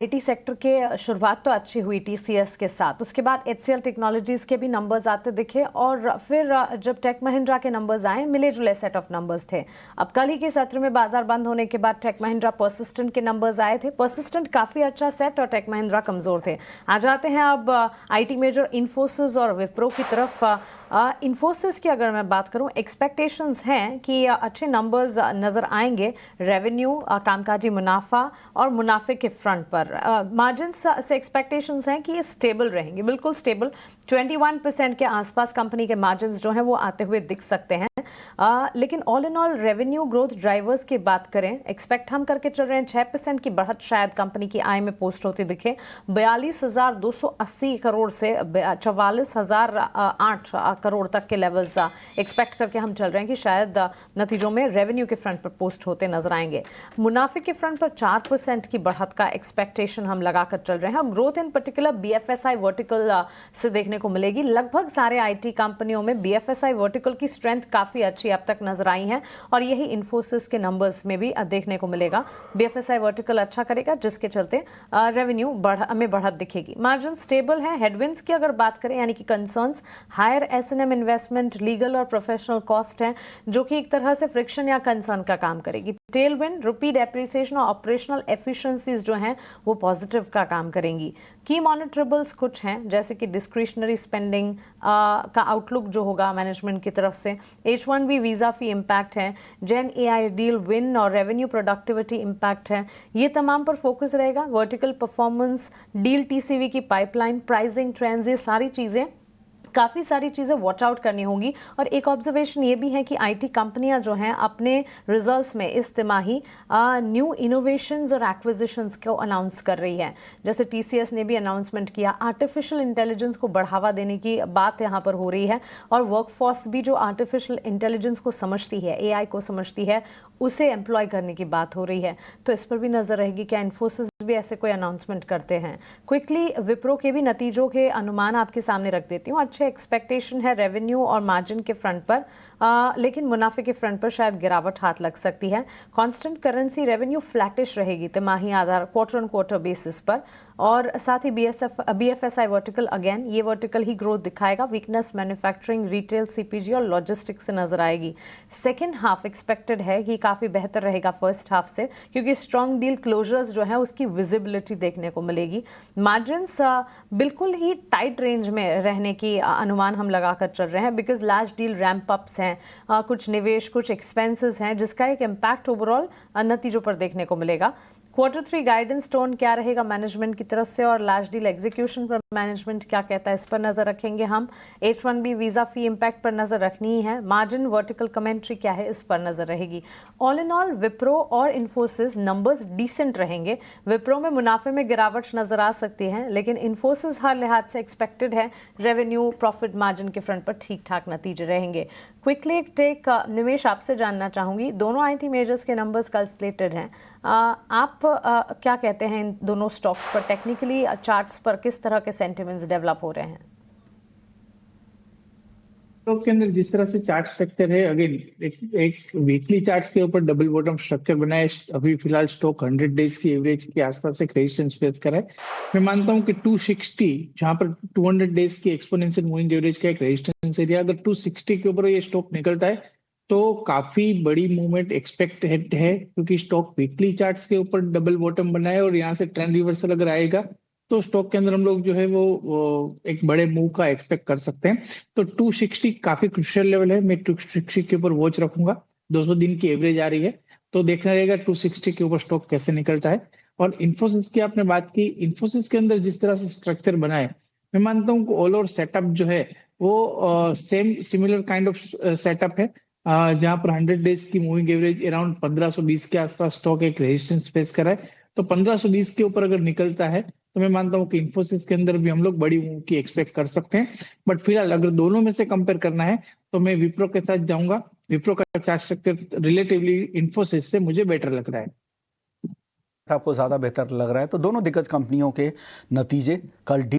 IT sector के शुरुआत तो अच्छी हुई टीसीएस के साथ, उसके बाद एचसीएल टेक्नोलॉजीज के भी नंबर्स आते दिखे और फिर जब टेक महिंद्रा के नंबर्स आए मिले जुले सेट ऑफ नंबर्स थे। अब कल ही के सत्र में बाजार बंद होने के बाद टेक महिंद्रा परसिस्टेंट के नंबर्स आए थे। परसिस्टेंट काफी अच्छा सेट और टेक महिंद्रा कमजोर थे। आ जाते हैं अब आईटी मेजर इन्फोसिस और विप्रो की तरफ। इन्फोसिस की अगर मैं बात करूं, एक्सपेक्टेशंस हैं कि अच्छे नंबर्स नजर आएंगे। रेवेन्यू, कामकाजी मुनाफा और मुनाफे के फ्रंट पर मार्जिन से एक्सपेक्टेशंस हैं कि ये स्टेबल रहेंगे, बिल्कुल स्टेबल। 21% के आसपास कंपनी के मार्जिन जो हैं वो आते हुए दिख सकते हैं। लेकिन all in all revenue growth drivers की बात करें, एक्सपेक्ट हम करके चल रहे हैं 6% की बढ़त शायद कंपनी की आय में पोस्ट होती दिखे। 42,280 करोड़ से 44,008 करोड़ तक के लेवल्स एक्सपेक्ट करके हम चल रहे हैं कि शायद नतीजों में रेवेन्यू के फ्रंट पर पोस्ट होते नजर आएंगे। मुनाफे के फ्रंट पर 4% की बढ़त का एक्सपेक्टेशन हम लगाकर चल रहे हैं। Growth in particular BFSI vertical से देखने को मिलेगी। लगभग सारे आईटी कंपनियों में बीएफएसआई वर्टिकल की स्ट्रेंथ काफी अच्छी अब तक नजर आई है और यही इन्फोसिस के नंबर्स में भी देखने को मिलेगा। बीएफएसआई वर्टिकल अच्छा करेगा जिसके चलते रेवेन्यू में बढ़त दिखेगी। मार्जिन स्टेबल है। हेडविंड्स की अगर बात करें यानी कि concerns, higher SNM investment, legal और प्रोफेशनल कॉस्ट है जो कि एक तरह से फ्रिक्शन या कंसर्न का काम करेगी। टेलविंड, रुपी डेप्रिसिएशन और ऑपरेशनल एफिशिएंसीज जो हैं वो पॉजिटिव का काम करेंगी। की मॉनिटरेबल्स कुछ हैं जैसे कि डिस्क्रिशनरी स्पेंडिंग का आउटलुक जो होगा मैनेजमेंट की तरफ से, H1B वीजा फी इम्पैक्ट है, जेन एआई डील विन और रेवेन्यू प्रोडक्टिविटी इम्पैक्ट है। ये तमाम पर फोकस रहेगा। वर्टिकल परफॉर्मेंस, डील टीसीवी की पाइपलाइन, प्राइसिंग ट्रेंड्स, ये सारी चीजें, काफ़ी सारी चीज़ें वॉच आउट करनी होंगी। और एक ऑब्जर्वेशन ये भी है कि आईटी कंपनियां जो हैं अपने रिजल्ट्स में इस तिमाही न्यू इनोवेशंस और एक्विजिशंस को अनाउंस कर रही है। जैसे टीसीएस ने भी अनाउंसमेंट किया, आर्टिफिशियल इंटेलिजेंस को बढ़ावा देने की बात यहाँ पर हो रही है और वर्कफोर्स भी जो आर्टिफिशियल इंटेलिजेंस को समझती है, एआई को समझती है, उसे एम्प्लॉय करने की बात हो रही है। तो इस पर भी नजर रहेगी क्या इन्फोसिस भी ऐसे कोई अनाउंसमेंट करते हैं। क्विकली विप्रो के भी नतीजों के अनुमान आपके सामने रख देती हूँ। अच्छे एक्सपेक्टेशन है रेवेन्यू और मार्जिन के फ्रंट पर, लेकिन मुनाफे के फ्रंट पर शायद गिरावट हाथ लग सकती है। कांस्टेंट करेंसी रेवेन्यू फ्लैटिश रहेगी तिमाही आधार, क्वार्टर ऑन क्वार्टर बेसिस पर। और साथ ही बीएफएसआई वर्टिकल, अगेन ये वर्टिकल ही ग्रोथ दिखाएगा। वीकनेस मैन्युफैक्चरिंग, रिटेल, सीपीजी और लॉजिस्टिक्स से नजर आएगी। सेकेंड हाफ एक्सपेक्टेड है कि काफी बेहतर रहेगा फर्स्ट हाफ से, क्योंकि स्ट्रॉन्ग डील क्लोजर्स जो है उसकी विजिबिलिटी देखने को मिलेगी। मार्जिन्स बिल्कुल ही टाइट रेंज में रहने की अनुमान हम लगाकर चल रहे हैं, because large deal ramp ups हैं, कुछ निवेश, कुछ एक्सपेंसेस हैं, जिसका एक इम्पैक्ट ओवरऑल नतीजों पर देखने को मिलेगा। Q3 गाइडेंस टोन क्या रहेगा मैनेजमेंट की तरफ से और लार्ज डील एग्जीक्यूशन पर मैनेजमेंट क्या कहता है, इस पर नजर रखेंगे हम। H1B वीजा फी इम्पैक्ट पर नजर रखनी ही है। मार्जिन वर्टिकल कमेंट्री क्या है, इस पर नजर रहेगी। ऑल इन ऑल विप्रो और इन्फोसिस नंबर्स डिसेंट रहेंगे। विप्रो में मुनाफे में गिरावट नजर आ सकती है, लेकिन इन्फोसिस हर लिहाज से एक्सपेक्टेड है रेवेन्यू, प्रॉफिट, मार्जिन के फ्रंट पर ठीक ठाक नतीजे रहेंगे। क्विकली एक टेक निवेश आपसे जानना चाहूंगी। दोनों आईटी मेजर्स के नंबर्स कल स्लेटेड हैं। आप क्या कहते हैं इन दोनों स्टॉक्स पर? टेक्निकली चार्ट्स पर किस तरह के सेंटिमेंट्स डेवलप हो रहे हैं? स्टॉक के अंदर जिस तरह से चार्ट स्ट्रक्चर है, अगेन एक वीकली चार्ट के ऊपर डबल बॉटम स्ट्रक्चर बना है। अभी फिलहाल स्टॉक 100 डेज की एवरेज के आसपास एक रेजिस्टेंस फेस कर है। मैं मानता हूं कि 260, जहां पर 200 डेज की एक्सपोनेंशियल मूविंग एवरेज का एक रेजिस्टेंस एरिया, अगर 260 के ऊपर ये स्टॉक निकलता है तो काफी बड़ी मूवमेंट एक्सपेक्ट है, क्योंकि स्टॉक वीकली चार्ट्स के ऊपर डबल बॉटम बना है और यहाँ से ट्रेंड रिवर्सल अगर आएगा तो स्टॉक के अंदर हम लोग जो है वो एक बड़े मूव का एक्सपेक्ट कर सकते हैं। तो 260 काफी क्रुशियल लेवल है। मैं 260 के ऊपर वॉच रखूंगा। 200 दिन की एवरेज आ रही है तो देखना रहेगा 260 के ऊपर स्टॉक कैसे निकलता है। और इन्फोसिस की आपने बात की, इन्फोसिस के अंदर जिस तरह से स्ट्रक्चर बना है, मैं मानता हूँ ऑल ओवर सेटअप जो है वो same similar kind of setup है, जहां पर 100 डेज की मूविंग एवरेज अराउंड 1520 के आसपास स्टॉक एक रेजिस्टेंस फेस कर रहा है। तो 1520 के ऊपर अगर निकलता है तो मैं मानता हूँ कि इन्फोसिस के अंदर भी हम लोग बड़ी मूव की एक्सपेक्ट कर सकते हैं। बट फिलहाल अगर दोनों में से कंपेयर करना है तो मैं विप्रो के साथ जाऊंगा। विप्रो का चार्ट स्ट्रक्चर रिलेटिवली इन्फोसिस से मुझे बेटर लग रहा है। आपको ज्यादा बेहतर लग रहा है, तो दोनों दिग्गज कंपनियों के नतीजे कल